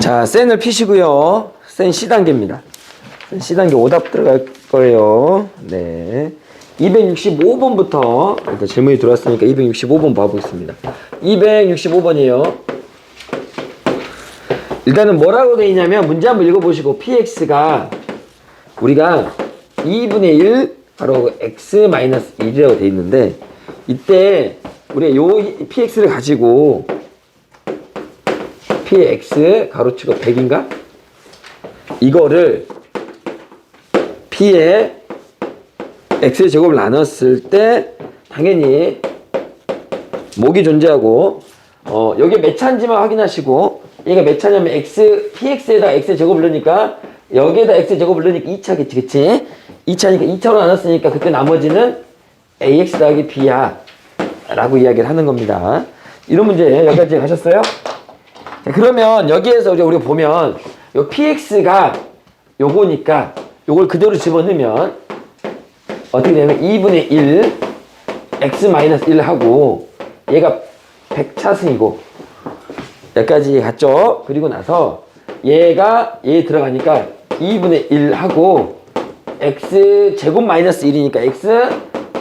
자, 센을 피시고요. 센 C단계입니다. 센 C단계 오답 들어갈 거예요. 네. 265번부터 일단 질문이 들어왔으니까 265번 봐보겠습니다. 265번이에요. 일단은 뭐라고 되어 있냐면 문제 한번 읽어보시고 px가 우리가 2분의 1 바로 x-1이라고 되어 있는데 이때 우리가 요 px를 가지고 px 가로치고 100인가? 이거를 p에 x의 제곱을 나눴을 때 당연히 목이 존재하고 여기 몇 차인지만 확인하시고 얘가 몇 차냐면 px에다 x의 제곱을 넣으니까 여기에다 x의 제곱을 넣으니까 2차겠지 그치? 2차니까 2차로 나눴으니까 그때 나머지는 ax 더하기 b야 라고 이야기를 하는 겁니다. 이런 문제 여기까지 가셨어요? 자, 그러면 여기에서 우리가 보면 요 px가 요거니까 요걸 그대로 집어넣으면 어떻게 되냐면 2분의 1 x-1 하고 얘가 100차승이고 여기까지 갔죠. 그리고 나서 얘가 얘 들어가니까 2분의 1 하고 x 제곱 마이너스 1이니까 x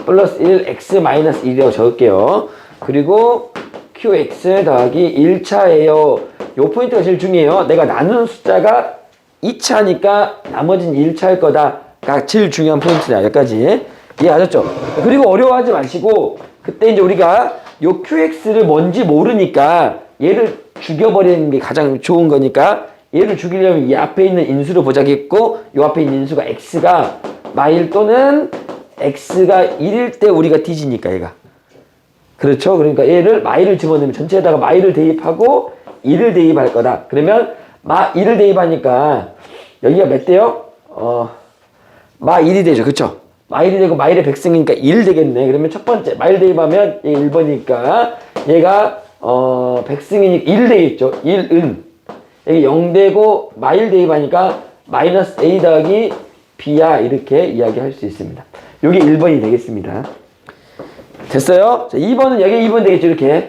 플러스 1 x 마이너스 1이라고 적을게요. 그리고 qx 더하기 1차예요. 요 포인트가 제일 중요해요. 내가 나누는 숫자가 2차니까 나머지는 1차일 거다가 제일 중요한 포인트다. 여기까지 이해하셨죠? 그리고 어려워하지 마시고 그때 이제 우리가 요 qx를 뭔지 모르니까 얘를 죽여버리는 게 가장 좋은 거니까 얘를 죽이려면 이 앞에 있는 인수를 보자겠고 요 앞에 있는 인수가 x가 마일 또는 x가 1일 때 우리가 뒤지니까 얘가 그렇죠? 그러니까 얘를 마일을 집어넣으면 전체에다가 마일을 대입하고 1을 대입할 거다. 그러면 마 1을 대입하니까 여기가 몇 대요? 마 1이 되죠. 그쵸? 마 1이 되고 마일의 백승이니까 1 되겠네. 그러면 첫 번째 마일 대입하면 얘 1번이니까 얘가 백승이니까 1 되겠죠. 1은 여기 0 되고 마일 대입하니까 마이너스 a 더하기 b야 이렇게 이야기할 수 있습니다. 요게 1번이 되겠습니다. 됐어요? 자, 2번은 여기 2번 되겠죠. 이렇게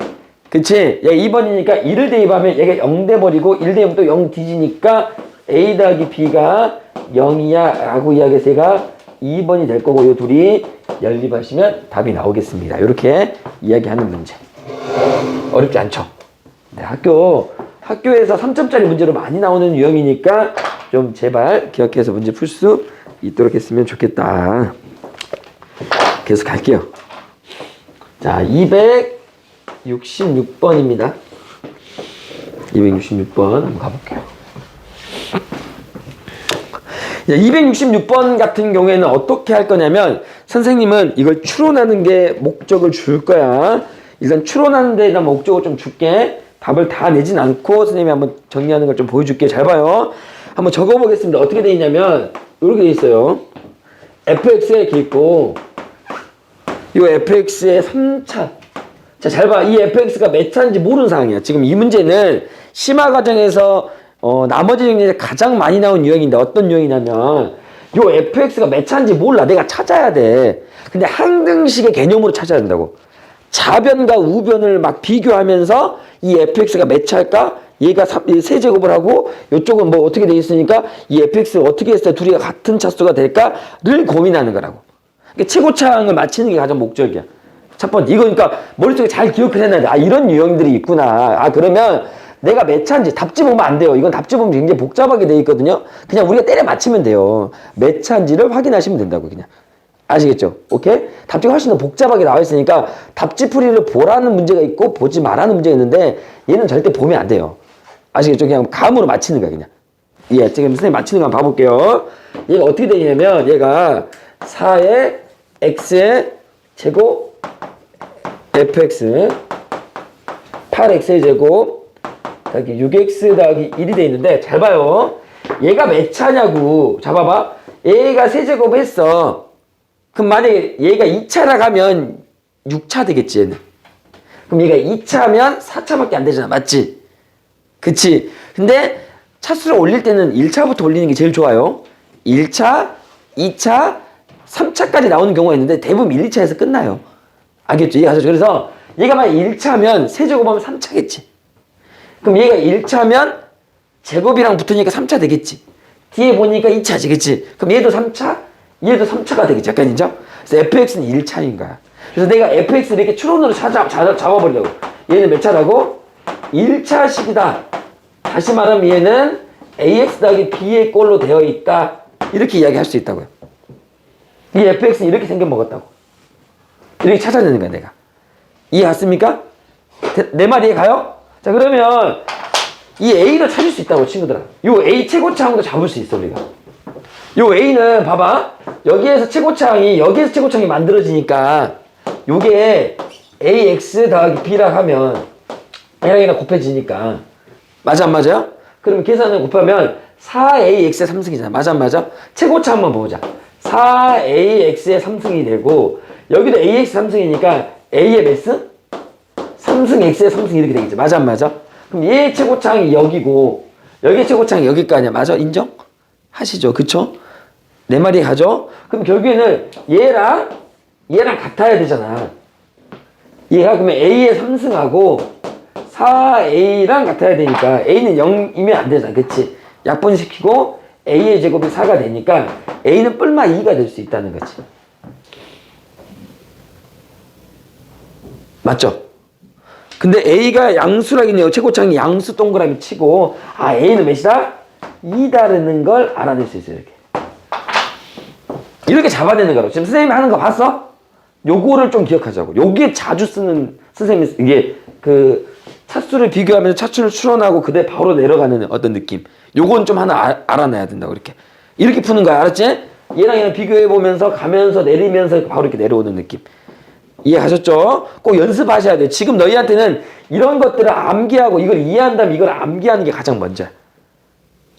그치? 얘가 2번이니까 1을 대입하면 얘가 0 돼버리고 1 대입하면 또 0 뒤지니까 a 더하기 b가 0이야 라고 이야기해서 얘가 2번이 될 거고 요 둘이 연립하시면 답이 나오겠습니다. 이렇게 이야기하는 문제. 어렵지 않죠? 네, 학교에서 3점짜리 문제로 많이 나오는 유형이니까 좀 제발 기억해서 문제 풀 수 있도록 했으면 좋겠다. 계속 갈게요. 자, 266번입니다. 266번 한번 가볼게요. 266번 같은 경우에는 어떻게 할 거냐면 선생님은 이걸 추론하는 게 목적을 줄 거야. 일단 추론하는 데다 목적을 좀 줄게. 답을 다 내진 않고 선생님이 한번 정리하는 걸 좀 보여줄게. 잘 봐요. 한번 적어보겠습니다. 어떻게 돼 있냐면 이렇게 돼 있어요. fx가 이렇게 있고 이 fx의 3차. 자, 잘 봐. 이 fx가 몇 차인지 모르는 상황이야. 지금 이 문제는 심화 과정에서 나머지 중에 가장 많이 나온 유형인데 어떤 유형이냐면 요 fx가 몇 차인지 몰라. 내가 찾아야 돼. 근데 항등식의 개념으로 찾아야 된다고. 좌변과 우변을 막 비교하면서 이 fx가 몇 차일까? 얘가 세제곱을 하고 이쪽은 뭐 어떻게 돼 있으니까 이 fx를 어떻게 했을 때 둘이 같은 차수가 될까를 고민하는 거라고. 그러니까 최고차항을 맞히는 게 가장 목적이야. 첫 번째 이거 그러니까 머릿속에 잘 기억을 해놔야 돼. 이런 유형들이 있구나. 그러면 내가 몇 차인지 답지 보면 안 돼요. 이건 답지 보면 굉장히 복잡하게 돼 있거든요. 그냥 우리가 때려 맞히면 돼요. 몇 차인지를 확인하시면 된다고 그냥. 아시겠죠? 오케이? 답지가 훨씬 더 복잡하게 나와 있으니까 답지 풀이를 보라는 문제가 있고 보지 말라는 문제가 있는데 얘는 절대 보면 안 돼요. 아시겠죠? 그냥 감으로 맞히는 거야 그냥. 예, 지금 선생님 맞히는 거 한번 봐볼게요. 얘가 어떻게 되냐면 얘가 4의 x의 제곱 fx 8x의 제곱 더하기 6x 더하기 1이 돼 있는데 잘 봐요. 얘가 몇 차냐고. 자 봐봐. 얘가 세제곱 했어. 그럼 만약에 얘가 2차라 가면 6차 되겠지 얘는. 그럼 얘가 2차면 4차밖에 안 되잖아. 맞지? 그치? 근데 차수를 올릴 때는 1차부터 올리는 게 제일 좋아요. 1차, 2차, 3차까지 나오는 경우가 있는데 대부분 1, 2차에서 끝나요. 알겠죠? 이해하셨죠? 그래서 얘가 만약 1차면 세제곱하면 3차겠지. 그럼 얘가 1차면 제곱이랑 붙으니까 3차 되겠지. 뒤에 보니까 2차지, 그치? 그럼 얘도 3차, 얘도 3차가 되겠지. 약간 인정? 그래서 fx는 1차인 거야. 그래서 내가 fx를 이렇게 추론으로 잡아보려고. 얘는 몇 차라고? 1차식이다. 다시 말하면 얘는 ax 더하기 b의 꼴로 되어 있다. 이렇게 이야기할 수 있다고요. 이 fx는 이렇게 생겨먹었다고. 이렇게 찾아내는 거야, 내가. 이해 갔습니까? 내 말 이해 가요? 자, 그러면 이 a를 찾을 수 있다고, 친구들아. 요 a 최고차항도 잡을 수 있어, 우리가. 요 a는 봐봐. 여기에서 최고차항이 만들어지니까 요게 ax 더하기 b라 하면 얘랑 곱해지니까. 맞아, 안 맞아요? 그러면 계산을 곱하면 4ax의 3승이잖아. 맞아, 안 맞아? 최고차 한번 보자. 4ax의 3승이 되고, 여기도 ax 3승이니까 a의 몇 승? 3승 x의 3승 이렇게 되겠지. 맞아, 안 맞아? 그럼 얘의 최고차항이 여기고, 여기의 최고차항이 여길 거 아니야. 맞아? 인정? 하시죠. 그쵸? 내 말이 가죠? 그럼 결국에는 얘랑 같아야 되잖아. 얘가 그러면 a의 3승하고 4a랑 같아야 되니까 a는 0이면 안 되잖아. 그치? 약분시키고 a의 제곱이 4가 되니까 a는 뿔마 2가 될 수 있다는 거지. 맞죠? 근데 a가 양수라겠네요. 최고차항이 양수 동그라미 치고, 아, a는 몇이다? 2다라는 걸 알아낼 수 있어요. 이렇게 잡아내는 거라고. 지금 선생님이 하는 거 봤어? 요거를 좀 기억하자고. 요게 자주 쓰는, 선생님이, 이게 그 차수를 비교하면서 차수를 추론하고 그대 바로 내려가는 어떤 느낌. 요건 좀 하나 알아놔야 된다고. 이렇게 푸는 거야. 알았지? 얘랑 비교해보면서 가면서 내리면서 바로 이렇게 내려오는 느낌. 이해하셨죠? 꼭 연습하셔야 돼요. 지금 너희한테는 이런 것들을 암기하고 이걸 이해한다면 이걸 암기하는 게 가장 먼저야.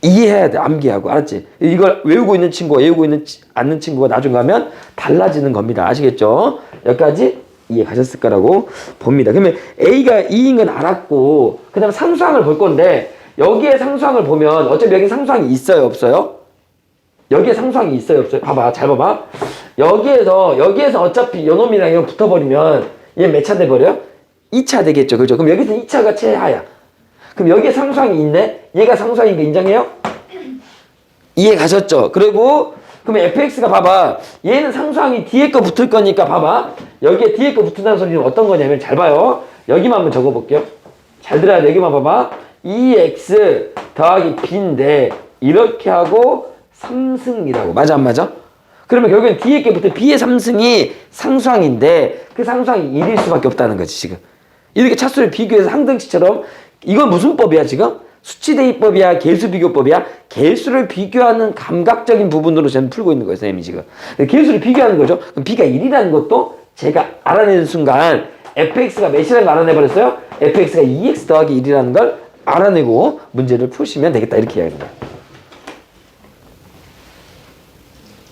이해해야 돼. 암기하고. 알았지? 이걸 외우고 있는 친구와 외우고 있는 않는 친구가 나중 가면 달라지는 겁니다. 아시겠죠? 여기까지 이해 가셨을 거라고 봅니다. 그러면 A가 2인 건 알았고, 그 다음에 상수항을 볼 건데, 여기에 상수항을 보면 어차피 여기 상수항이 있어요, 없어요? 여기에 상수항이 있어요, 없어요? 봐봐, 잘 봐봐. 여기에서 어차피 요놈이랑 이거 붙어버리면 얘 몇 차 돼버려요? 2차 되겠죠, 그죠? 그럼 여기서 2차가 최하야. 그럼 여기에 상수항이 있네? 얘가 상수항인 거 인정해요? 이해 가셨죠? 그리고 그러면 fx가 봐봐. 얘는 상수항이 뒤에 거 붙을 거니까 봐봐. 여기에 뒤에 거 붙는다는 소리는 어떤 거냐면, 잘 봐요. 여기만 한번 적어볼게요. 잘 들어야 돼. 여기만 봐봐. 2x 더하기 b인데 이렇게 하고 3승이라고. 맞아, 안 맞아? 그러면 결국엔 뒤에 게 붙은 b의 3승이 상수항인데 그 상수항이 1일 수밖에 없다는 거지, 지금. 이렇게 차수를 비교해서 항등식처럼. 이건 무슨 법이야, 지금? 수치대입법이야, 개수비교법이야? 개수를 비교하는 감각적인 부분으로 저는 풀고 있는 거예요, 선생님이 지금. 개수를 비교하는 거죠. 그럼 b가 1이라는 것도 제가 알아내는 순간 fx가 몇이라는 걸 알아내버렸어요? fx가 2x 더하기 1이라는 걸 알아내고 문제를 푸시면 되겠다, 이렇게 이야기합니다.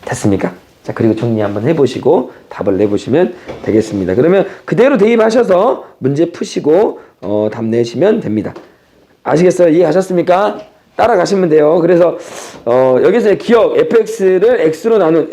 됐습니까? 자, 그리고 정리 한번 해보시고 답을 내보시면 되겠습니다. 그러면 그대로 대입하셔서 문제 푸시고 답 내시면 됩니다. 아시겠어요? 이해하셨습니까? 따라가시면 돼요. 그래서 여기서 기억 fx를 x로 나눈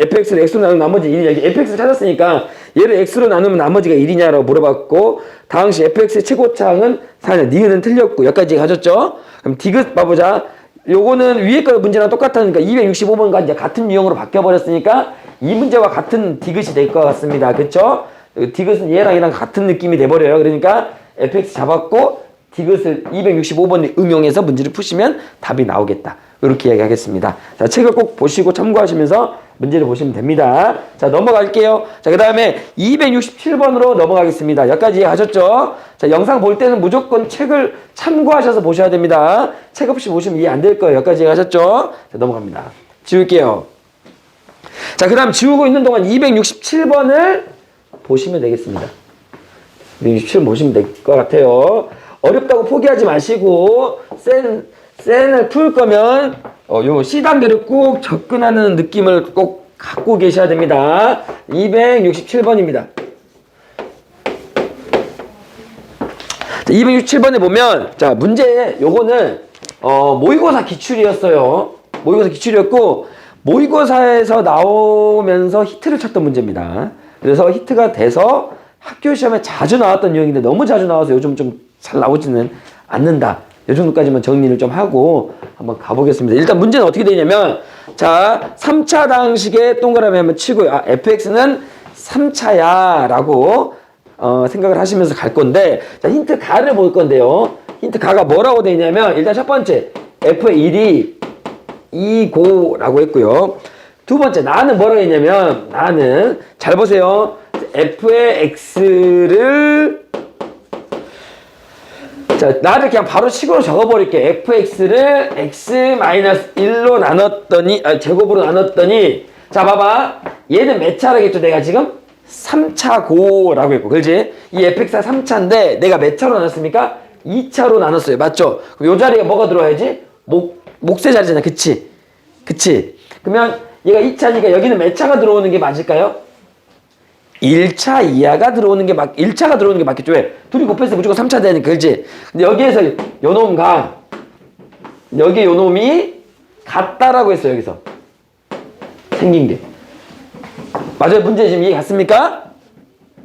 나머지 1이 여기 fx를 찾았으니까 얘를 x로 나누면 나머지가 1이냐라고 물어봤고, 당시 fx의 최고차항은 4냐. 니은은 틀렸고 여기까지 가졌죠? 그럼 디귿 봐보자. 요거는 위에 거 문제랑 똑같으니까 265번과 이제 같은 유형으로 바뀌어버렸으니까 이 문제와 같은 디귿이 될 것 같습니다. 그쵸? 디귿은 얘랑 같은 느낌이 돼버려요. 그러니까 fx 잡았고 디귿을 265번에 응용해서 문제를 푸시면 답이 나오겠다. 이렇게 이야기하겠습니다. 자, 책을 꼭 보시고 참고하시면서 문제를 보시면 됩니다. 자, 넘어갈게요. 자, 그 다음에 267번으로 넘어가겠습니다. 여기까지 하셨죠? 자, 영상 볼 때는 무조건 책을 참고하셔서 보셔야 됩니다. 책 없이 보시면 이해 안 될 거예요. 여기까지 하셨죠? 자, 넘어갑니다. 지울게요. 자, 그 다음 지우고 있는 동안 267번을 보시면 되겠습니다. 267번 보시면 될 것 같아요. 어렵다고 포기하지 마시고 센을 풀 거면 요 C단계를 꼭 접근하는 느낌을 꼭 갖고 계셔야 됩니다. 267번입니다. 267번에 보면, 자, 문제 요거는 모의고사 기출이었어요. 모의고사 기출이었고, 모의고사에서 나오면서 히트를 쳤던 문제입니다. 그래서 히트가 돼서 학교 시험에 자주 나왔던 유형인데 너무 자주 나와서 요즘 좀 잘 나오지는 않는다. 이 정도까지만 정리를 좀 하고 한번 가보겠습니다. 일단 문제는 어떻게 되냐면, 자, 3차 방식의 동그라미 한번 치고요. 아, fx는 3차야 라고 생각을 하시면서 갈 건데, 자, 힌트 가를 볼 건데요. 힌트 가가 뭐라고 되냐면, 일단 첫 번째 f의 1이 2고라고 했고요. 두 번째 나는 뭐라고 했냐면, 나는 잘 보세요. f의 x를, 자, 나를 그냥 바로 식으로 적어버릴게. fx를 x-1로 나눴더니, 제곱으로 나눴더니, 자, 봐봐. 얘는 몇 차라겠죠? 내가 지금 3차고라고 했고, 그렇지? 이 fx가 3차인데 내가 몇 차로 나눴습니까? 2차로 나눴어요. 맞죠? 그럼 요 자리에 뭐가 들어와야지? 목세 자리잖아. 그치? 그치? 그러면 얘가 2차니까 여기는 몇 차가 들어오는 게 맞을까요? 1차 이하가 들어오는 게 1차가 들어오는 게 맞겠죠? 왜? 둘이 곱해서 무조건 3차 되니까, 그렇지? 근데 여기에서 요 놈과 여기 요 놈이 같다라고 했어요. 여기서 생긴 게 맞아요. 문제 지금 이해 갔습니까?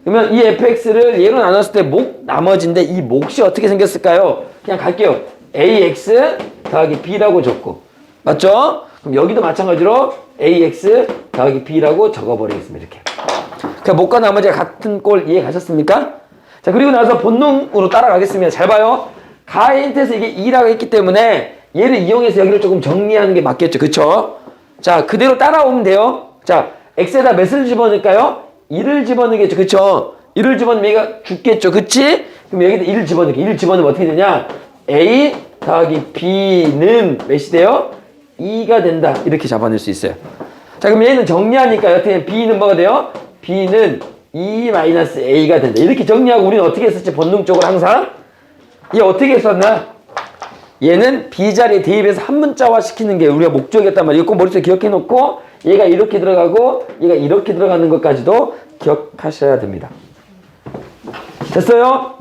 그러면 이 fx를 얘로 나눴을 때 나머지인데 이 몫이 어떻게 생겼을까요? 그냥 갈게요. ax 더하기 b라고 적고, 맞죠? 그럼 여기도 마찬가지로 ax 더하기 b라고 적어버리겠습니다. 이렇게. 그 목과 나머지가 같은 꼴 이해 가셨습니까? 자, 그리고 나서 본능으로 따라가겠습니다. 잘 봐요. 가의 힌트에서 이게 2라고 했기 때문에 얘를 이용해서 여기를 조금 정리하는 게 맞겠죠. 그쵸? 자, 그대로 따라오면 돼요. 자, x에다 몇을 집어넣을까요? 1을 집어넣겠죠. 그쵸? 1을 집어넣으면 얘가 죽겠죠. 그치? 그럼 여기다 1을 집어넣을게. 1을 집어넣으면 어떻게 되냐? a 더하기 b는 몇이 돼요? 2가 된다. 이렇게 잡아낼 수 있어요. 자, 그럼 얘는 정리하니까 어떻게 b는 뭐가 돼요? b는 2-a가 된다. 이렇게 정리하고 우리는 어떻게 했었지? 본능적으로 항상 얘 어떻게 했었나? 얘는 b 자리에 대입해서 한 문자화 시키는 게 우리가 목적이었단 말이에요. 이거 꼭 머릿속에 기억해 놓고 얘가 이렇게 들어가고 얘가 이렇게 들어가는 것까지도 기억하셔야 됩니다. 됐어요?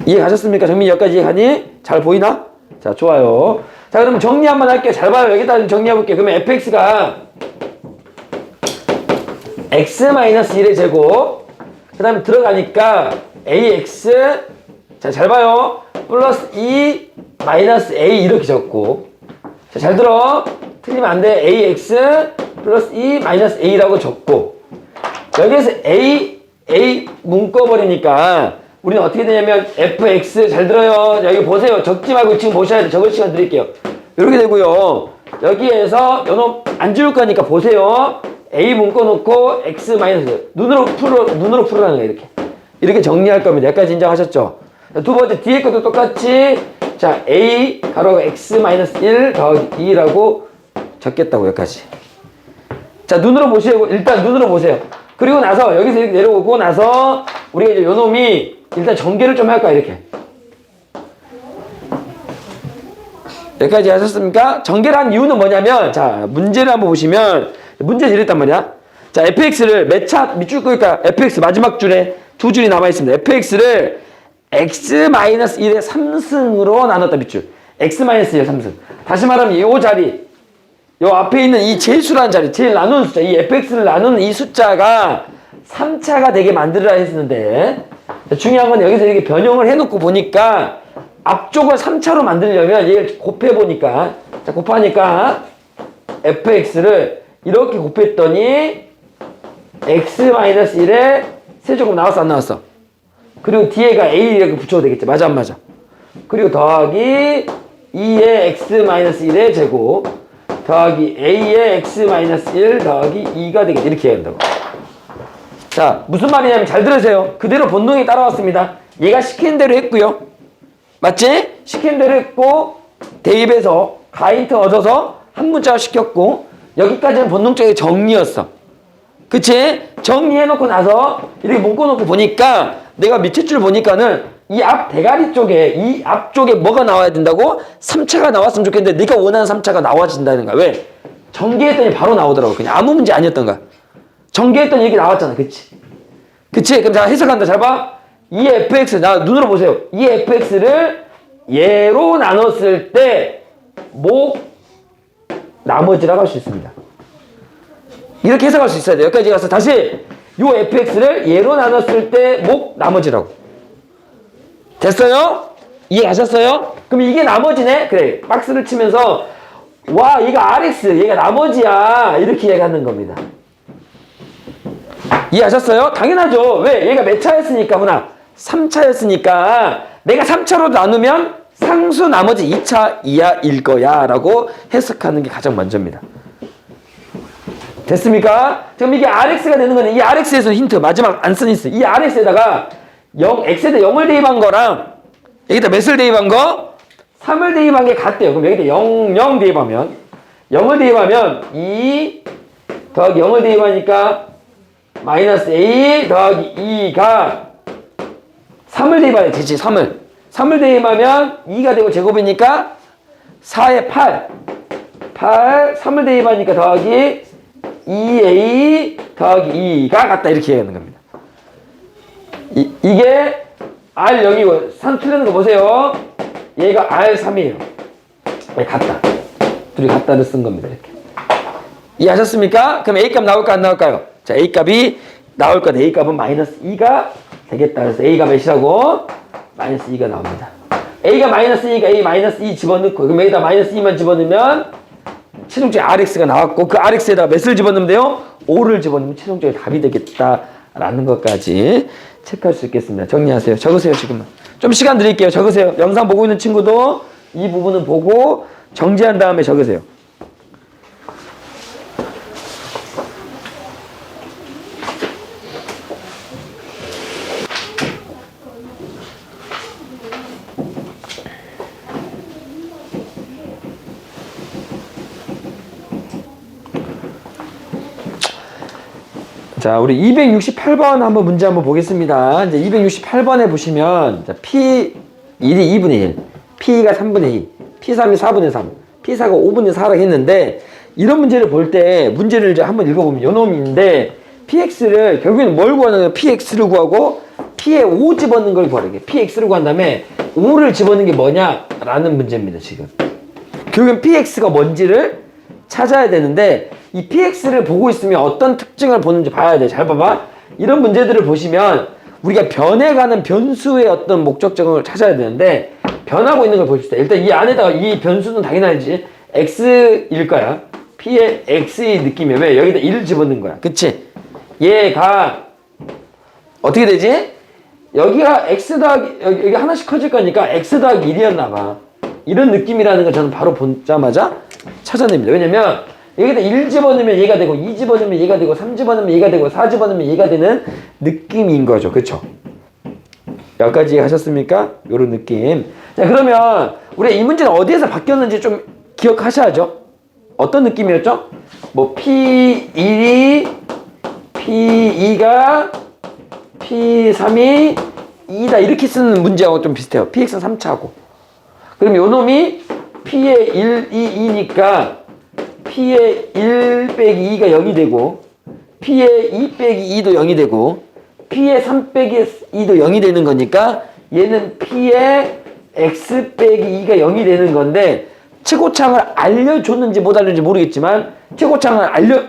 이해 가셨습니까? 정민 여기까지 이해가니? 잘 보이나? 자, 좋아요. 자, 그럼 정리 한번 할게요. 잘 봐요. 여기다 정리해 볼게요. 그러면 fx가 x-1의 제곱, 그 다음에 들어가니까 ax, 자, 잘 봐요. 플러스 2 마이너스 a 이렇게 적고, 자, 잘 들어. 틀리면 안 돼. ax 플러스 2 마이너스 a라고 적고, 여기에서 a 묶어버리니까 우리는 어떻게 되냐면 fx, 잘 들어요. 여기 보세요. 적지 말고 지금 보셔야 돼. 적을 시간 드릴게요. 이렇게 되고요. 여기에서 요놈 안 지울 거니까 보세요. a 묶어놓고 x 마이너스 눈으로 풀으라는 거예요. 이렇게 정리할 겁니다. 여기까지 인정하셨죠? 두 번째 뒤에 것도 똑같이, 자, a 가로가 x 마이너스 1 더하기 2라고 적겠다고. 여기까지. 자, 눈으로 보시고 일단 눈으로 보세요. 그리고 나서 여기서 이렇게 내려오고 나서 우리가 이제 요 놈이 일단 전개를 좀 할까. 이렇게. 여기까지 하셨습니까? 전개를 한 이유는 뭐냐면, 자, 문제를 한번 보시면 문제를 이랬단 말이야. 자, fx를 몇 차 밑줄 거니까 fx 마지막 줄에 두 줄이 남아 있습니다. fx를 x-1의 3승으로 나눴다. 밑줄. x-1의 3승. 다시 말하면 이 자리, 요 앞에 있는 이 제수라는 자리, 제일 나누는 숫자, 이 fx를 나누는 이 숫자가 3차가 되게 만들어야 했는데, 중요한 건 여기서 이렇게 변형을 해놓고 보니까 앞쪽을 3차로 만들려면 얘를 곱해보니까, 자, 곱하니까 fx를 이렇게 곱했더니 x-1의 세제곱 나왔어, 안 나왔어? 그리고 뒤에가 a 이렇게 붙여도 되겠지. 맞아, 안 맞아? 그리고 더하기 2의 x-1의 제곱 더하기 a의 x-1 더하기 2가 되겠지. 이렇게 해야 된다고. 자, 무슨 말이냐면 잘 들으세요. 그대로 본능이 따라왔습니다. 얘가 시킨 대로 했고요. 맞지? 시킨 대로 했고 대입해서 가인트 얻어서 한 문자화 시켰고, 여기까지는 본능적인 정리였어. 그치? 정리해놓고 나서 이렇게 묶어놓고 보니까 내가 밑에 줄 보니까는 이 앞 대가리 쪽에, 이 앞쪽에 뭐가 나와야 된다고? 3차가 나왔으면 좋겠는데 네가 원하는 3차가 나와진다는 거야. 왜? 전개했더니 바로 나오더라고. 그냥 아무 문제 아니었던 거야. 전개했더니 이게 나왔잖아. 그치? 그치? 그럼 자, 해석한다. 잘 봐. 이 fx, 나 눈으로 보세요. 이 fx를 얘로 나눴을 때 나머지라고 할 수 있습니다. 이렇게 해석할 수 있어야 돼요. 여기까지 가서 다시 요 fx를 얘로 나눴을 때 나머지라고. 됐어요? 이해하셨어요? 그럼 이게 나머지네? 그래. 박스를 치면서 와 얘가 RX 얘가 나머지야 이렇게 이야기하는 겁니다. 이해하셨어요? 당연하죠. 왜? 얘가 몇 차였으니까 문화 3차였으니까 내가 3차로 나누면 상수 나머지 2차 이하일 거야 라고 해석하는 게 가장 먼저입니다. 됐습니까? 그럼 이게 RX가 되는 거는 이 RX에서 힌트 마지막 안 쓴 힌트 이 RX에다가 X에다 0을 대입한 거랑 여기다 몇을 대입한 거? 3을 대입한 게 같대요. 그럼 여기다 0 대입하면 0을 대입하면 2 더하기 0을 대입하니까 마이너스 A 더하기 2가 3을 대입하면 되지 3을 대입하면 2가 되고 제곱이니까 4에 8 3을 대입하니까 더하기 2A 더하기 2가 같다 이렇게 얘기하는 겁니다. 이게 R0이고 3 틀리는 거 보세요. 얘가 R3이에요. 같다. 둘이 같다를 쓴 겁니다. 이렇게. 이해하셨습니까? 그럼 A값 나올까 안 나올까요? 자, A값이 나올 건 A값은 마이너스 2가 되겠다. 그래서 A가 몇이라고? 마이너스 2가 나옵니다. A가 마이너스 2가 A 마이너스 2 집어넣고 그럼 여기다 마이너스 2만 집어넣으면 최종적인 RX가 나왔고 그 RX에다 몇을 집어넣으면 돼요? 5를 집어넣으면 최종적인 답이 되겠다라는 것까지 체크할 수 있겠습니다. 정리하세요. 적으세요. 지금은. 좀 시간 드릴게요. 적으세요. 영상 보고 있는 친구도 이 부분은 보고 정지한 다음에 적으세요. 자, 우리 268번 한번 문제 한번 보겠습니다. 이제 268번에 보시면 P1이 2분의 1, P가 3분의 2, P3이 4분의 3, P4가 5분의 4라고 했는데 이런 문제를 볼 때 문제를 이제 한번 읽어보면 요 놈인데 PX를 결국에는 뭘 구하는 거예요? PX를 구하고 P에 5 집어넣는 걸 구하는 게 PX를 구한 다음에 5를 집어넣는 게 뭐냐라는 문제입니다. 지금 결국엔 PX가 뭔지를 찾아야 되는데 이 PX를 보고 있으면 어떤 특징을 보는지 봐야 돼. 잘 봐봐. 이런 문제들을 보시면 우리가 변해가는 변수의 어떤 목적점을 찾아야 되는데 변하고 있는 걸 보십시다. 일단 이 안에다가 이 변수는 당연하지 X일 거야. P의 X의 느낌이 왜? 여기다 1을 집어넣는 거야. 그치? 얘가 어떻게 되지? 여기가 X 더하기 여기 하나씩 커질 거니까 X 더하기 1이었나 봐. 이런 느낌이라는 걸 저는 바로 보자마자 찾아냅니다. 왜냐면 여기다 1 집어넣으면 얘가 되고 2 집어넣으면 얘가 되고 3 집어넣으면 얘가 되고 4 집어넣으면 얘가 되는 느낌인 거죠. 그쵸? 여기까지 하셨습니까? 요런 느낌. 자, 그러면 우리 이 문제는 어디에서 바뀌었는지 좀 기억하셔야죠. 어떤 느낌이었죠? 뭐 P1이 P2가 P3이 2다 이렇게 쓰는 문제하고 좀 비슷해요. PX는 3차고. 그럼 요 놈이 P의 1, 2, 2니까 P의 1 빼기 2가 0이 되고 P의 2 빼기 2도 0이 되고 P의 3 빼기 2도 0이 되는 거니까 얘는 P의 X 빼기 2가 0이 되는 건데 최고창을 알려줬는지 못 알려줬는지 모르겠지만 최고창을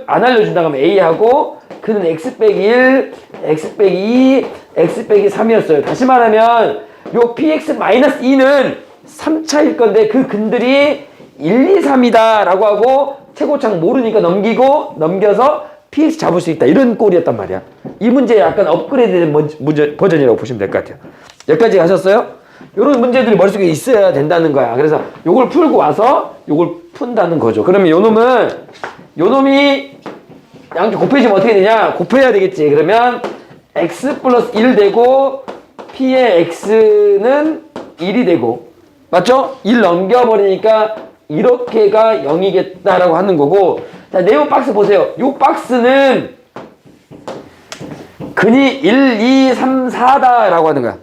안 알려준다고 하면 A하고 그는 X 빼기 1, X 빼기 2, X 빼기 3이었어요. 다시 말하면 요 PX-2는 3차일 건데 그 근들이 1, 2, 3이다 라고 하고 최고창 모르니까 넘겨서 PX 잡을 수 있다 이런 꼴이었단 말이야. 이 문제 약간 업그레이드된 문제 버전이라고 보시면 될 것 같아요. 여기까지 가셨어요? 이런 문제들이 머릿속에 있어야 된다는 거야. 그래서 요걸 풀고 와서 요걸 푼다는 거죠. 그러면 요 놈이 양쪽 곱해지면 어떻게 되냐? 곱해야 되겠지. 그러면 x 플러스 1 되고 P의 x는 1이 되고 맞죠? 1 넘겨버리니까 이렇게가 0이겠다라고 하는 거고 자 네모 박스 보세요. 요 박스는 근이 1, 2, 3, 4다 라고 하는 거야.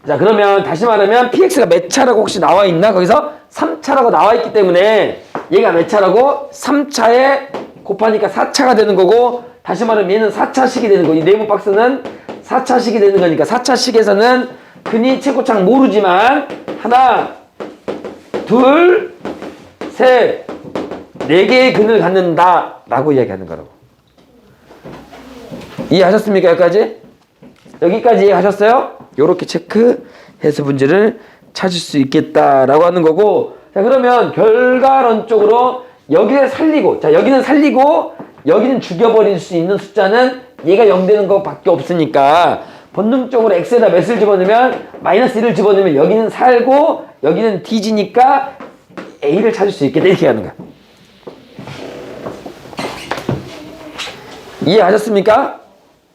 자 그러면 다시 말하면 PX가 몇 차라고 혹시 나와 있나? 거기서 3차라고 나와 있기 때문에 얘가 몇 차라고? 3차에 곱하니까 4차가 되는 거고 다시 말하면 얘는 4차식이 되는 거. 이 네모 박스는 4차식이 되는 거니까 4차식에서는 근이 최고창 모르지만 하나 둘 셋 네 개의 근을 갖는다 라고 이야기하는 거라고. 이해하셨습니까? 여기까지 이해하셨어요? 요렇게 체크해서 문제를 찾을 수 있겠다라고 하는 거고, 자, 그러면 결과론적으로 여기를 살리고, 자, 여기는 살리고, 여기는 죽여버릴 수 있는 숫자는 얘가 0 되는 것밖에 없으니까, 본능적으로 x에다 몇을 집어넣으면, 마이너스 1을 집어넣으면 여기는 살고, 여기는 뒤지니까 a를 찾을 수 있겠다. 이렇게 하는 거야. 이해하셨습니까?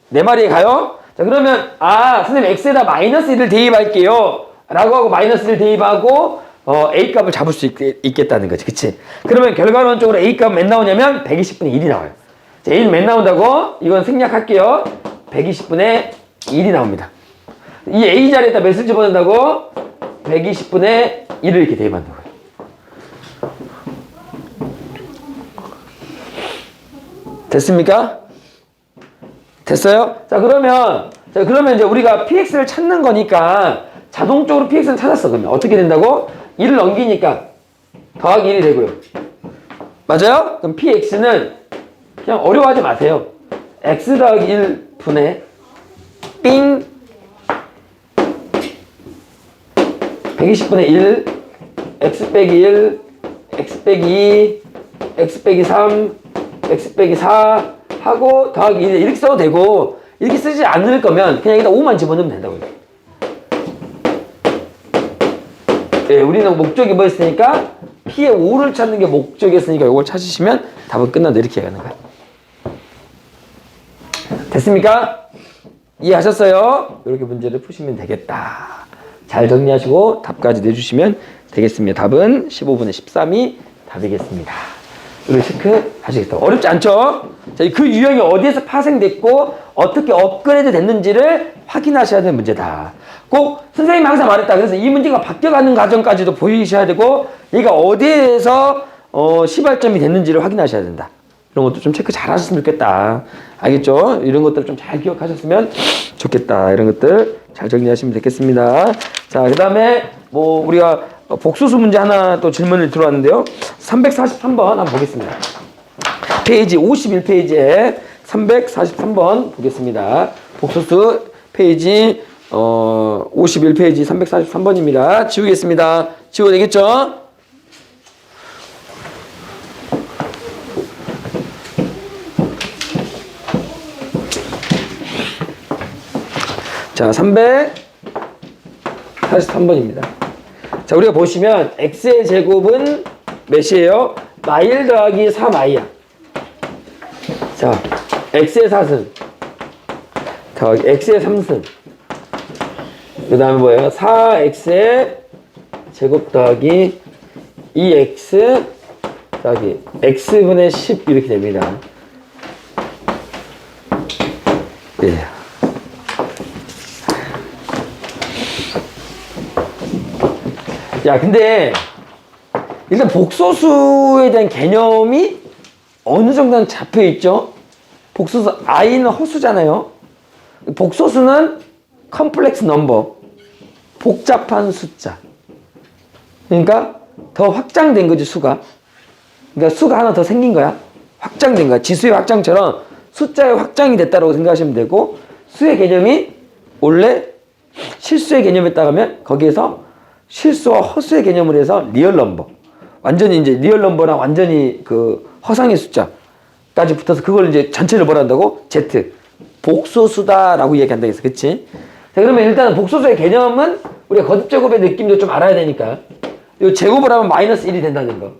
내 말이 가요? 자, 그러면, 선생님, x에다 마이너스 1을 대입할게요. 라고 하고, 마이너스 1을 대입하고, a 값을 잡을 수 있겠다는 거지. 그치? 그러면 결과론적으로 a 값 몇 나오냐면, 120분의 1이 나와요. 자, a는 몇 나온다고? 이건 생략할게요. 120분의 1이 나옵니다. 이 a 자리에다 몇을 집어넣는다고? 120분의 1을 이렇게 대입한다고요. 됐습니까? 됐어요? 자, 그러면 이제 우리가 px를 찾는 거니까 자동적으로 px는 찾았어. 그러면 어떻게 된다고? 1을 넘기니까 더하기 1이 되고요. 맞아요? 그럼 px는 그냥 어려워하지 마세요. x 더하기 1 분의 삥 120분의 1 x 빼기 1 x 빼기 2 x 빼기 3 x 빼기 4 하고 더하기 1 이렇게 써도 되고, 이렇게 쓰지 않을 거면 그냥 여기다 5만 집어넣으면 된다고요. 네, 우리는 목적이 뭐였으니까 p의 5를 찾는 게 목적이었으니까 이걸 찾으시면 답은 끝난다. 이렇게 가는 거야. 됐습니까? 이해하셨어요? 이렇게 문제를 푸시면 되겠다. 잘 정리하시고 답까지 내주시면 되겠습니다. 답은 15분의 13이 답이겠습니다. 이렇게 체크하시겠다. 어렵지 않죠? 자, 그 유형이 어디에서 파생됐고 어떻게 업그레이드 됐는지를 확인하셔야 되는 문제다. 꼭 선생님이 항상 말했다. 그래서 이 문제가 바뀌어가는 과정까지도 보이셔야 되고, 얘가 어디에서 시발점이 됐는지를 확인하셔야 된다. 이런 것도 좀 체크 잘 하셨으면 좋겠다. 알겠죠? 이런 것들 좀 잘 기억하셨으면 좋겠다. 이런 것들 잘 정리하시면 되겠습니다. 자, 그 다음에 우리가 복소수 문제 하나 또 질문을 들어왔는데요. 343번 한번 보겠습니다. 페이지 51페이지에 343번 보겠습니다. 복소수 페이지 51페이지 343번입니다. 지우겠습니다. 지워도 되겠죠? 자, 343번입니다. 자, 우리가 보시면 x의 제곱은 몇이에요? 마일 더하기 3i야. 자, x의 4승 더하기 x의 3승, 그 다음에 뭐예요? 4x의 제곱 더하기 2x 더하기 x분의 10 이렇게 됩니다. 예. 야, 근데 일단 복소수에 대한 개념이 어느 정도는 잡혀 있죠? 복소수 i는 허수잖아요. 복소수는 컴플렉스 넘버, 복잡한 숫자. 그러니까 더 확장된 거지, 수가. 그러니까 수가 하나 더 생긴 거야. 확장된 거야. 지수의 확장처럼 숫자의 확장이 됐다고 생각하시면 되고, 수의 개념이 원래 실수의 개념에 따르면 거기에서 실수와 허수의 개념을 해서 리얼 넘버, 완전히 이제 리얼 넘버랑 완전히 그 허상의 숫자까지 붙어서 그걸 이제 전체를 뭐라 한다고? Z. 복소수다라고 얘기한다 해서, 그치? 자, 그러면 일단은 복소수의 개념은 우리가 거듭제곱의 느낌도 좀 알아야 되니까, 이 제곱을 하면 마이너스 1이 된다는 거.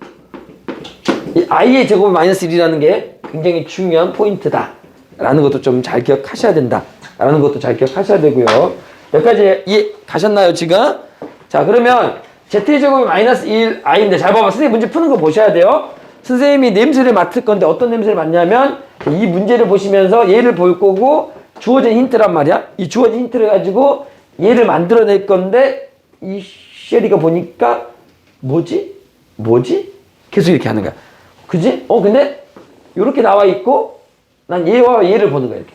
이 i의 제곱이 마이너스 1이라는 게 굉장히 중요한 포인트다 라는 것도 좀 잘 기억하셔야 된다 라는 것도 잘 기억하셔야 되고요. 여기까지 이해 가셨나요, 지금? 자, 그러면 z제곱이 마이너스 1 i인데, 잘 봐봐. 선생님 문제 푸는 거 보셔야 돼요. 선생님이 냄새를 맡을 건데 어떤 냄새를 맡냐면, 이 문제를 보시면서 얘를 볼 거고 주어진 힌트란 말이야. 이 주어진 힌트를 가지고 얘를 만들어낼 건데, 이 쉐리가 보니까 뭐지? 계속 이렇게 하는 거야. 그지? 근데 이렇게 나와 있고 난 얘와 얘를 보는 거야. 이렇게.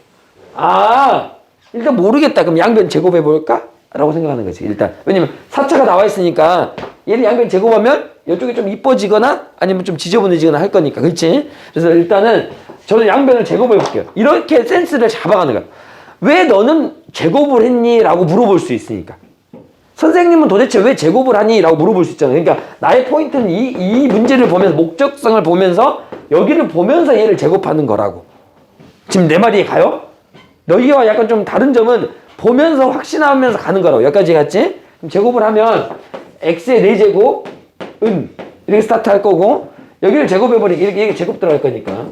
일단 모르겠다. 그럼 양변 제곱해 볼까? 라고 생각하는 거지. 일단 왜냐면 4차가 나와 있으니까 얘를 양변 제곱하면 이쪽이 좀 이뻐지거나 아니면 좀 지저분해지거나 할 거니까. 그렇지? 그래서 일단은 저는 양변을 제곱해 볼게요. 이렇게 센스를 잡아가는 거야. 왜 너는 제곱을 했니? 라고 물어볼 수 있으니까. 선생님은 도대체 왜 제곱을 하니? 라고 물어볼 수 있잖아요. 그러니까 나의 포인트는 이 문제를 보면서 목적성을 보면서 여기를 보면서 얘를 제곱하는 거라고. 지금 내 말이 가요? 여기와 약간 좀 다른 점은 보면서 확신하면서 가는 거라고. 여기까지 갔지? 그럼 제곱을 하면 x의 4제곱은 이렇게 스타트 할 거고 여기를 제곱해버리기 이렇게 제곱 들어갈 거니까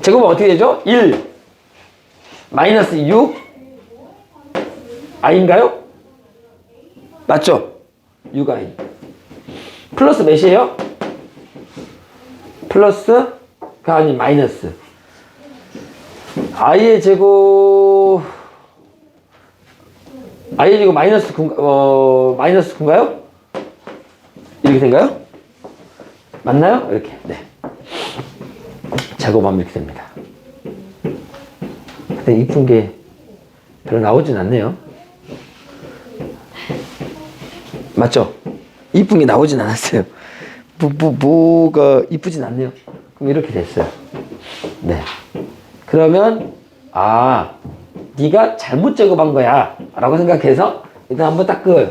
제곱은 어떻게 되죠? 1 마이너스 6 i인가요? 맞죠? 6i 플러스 몇이에요? 플러스가 아닌 마이너스 i의 제곱 마이너스 9, 마이너스 9인가요? 이렇게 된가요? 맞나요? 이렇게 네 제곱하면 이렇게 됩니다. 근데 이쁜 게 별로 나오진 않네요. 맞죠? 이쁜 게 나오진 않았어요. 뭐가 이쁘진 않네요. 그럼 이렇게 됐어요. 네. 그러면 네가 잘못 제곱한 거야 라고 생각해서 일단 한번 딱 그어요.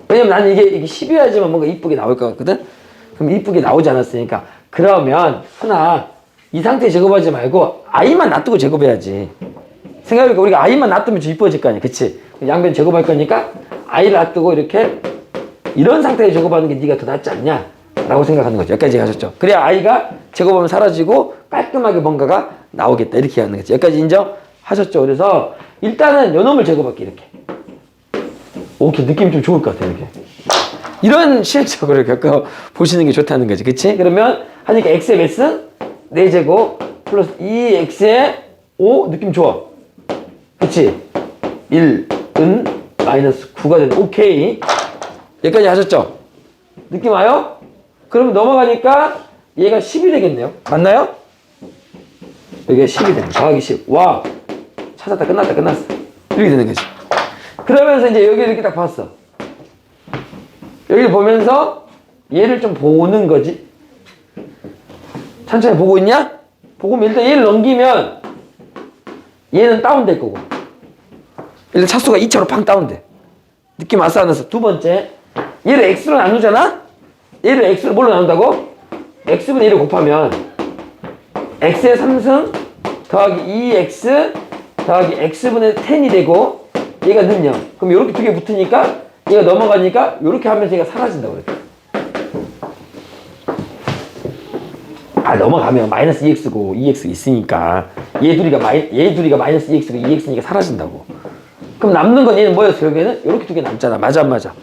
왜냐면 나는 이게 10이어야지만 뭔가 이쁘게 나올 것 같거든. 그럼 이쁘게 나오지 않았으니까 그러면 하나 이 상태에 제곱하지 말고 i만 놔두고 제곱해야지. 생각해보니까 우리가 i만 놔두면 좀 이뻐질 거 아니야. 그치? 양변 제곱할 거니까 i를 놔두고 이렇게 이런 상태에 제곱하는 게 네가 더 낫지 않냐 라고 생각하는 거죠. 여기까지 가셨죠. 그래야 i가 제곱하면 사라지고 깔끔하게 뭔가가 나오겠다 이렇게 하는 거죠. 여기까지 인정하셨죠. 그래서 일단은 요놈을 제곱할게 이렇게. 오케이 느낌이 좀 좋을 것 같아 이렇게. 이런 시행착오를 겪어보시는 게 좋다는 거지. 그치? 그러면 하니까 x의 몇은 4제곱 플러스 2x의 5 느낌 좋아. 그치? 1은 마이너스 9가 되는 오케이. 여기까지 하셨죠? 느낌 와요? 그러면 넘어가니까 얘가 10이 되겠네요. 맞나요? 여기가 10이 되는 거야. 더하기 10. 와 찾았다. 끝났어. 이렇게 되는 거지. 그러면서 이제 여기 이렇게 딱 봤어. 여기를 보면서 얘를 좀 보는 거지. 천천히 보고 있냐? 보고 일단 얘를 넘기면 얘는 다운될 거고 일단 차수가 2차로 팡 다운돼. 느낌 왔어 안 왔어? 두 번째 얘를 x로 나누잖아? 얘를 x로 뭘로 나눈다고? x분의 1을 곱하면 x의 3승 더하기 2x 더하기 x분의 10이 되고 얘가 는 0. 그럼 이렇게 두 개 붙으니까 얘가 넘어가니까 이렇게 하면서 얘가 사라진다고 그래. 넘어가면 마이너스 2x고 2x 있으니까 얘 둘이가 마이너스 2x고 2x니까 사라진다고. 그럼 남는 건 얘는 뭐였어? 결국에는 이렇게 두 개 남잖아. 맞아 안 맞아?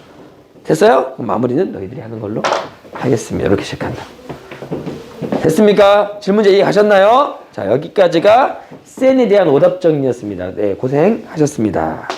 됐어요? 그럼 마무리는 너희들이 하는 걸로 하겠습니다. 이렇게 시작한다. 됐습니까? 질문제 이해가셨나요? 자, 여기까지가 센에 대한 오답 정리였습니다. 네, 고생하셨습니다.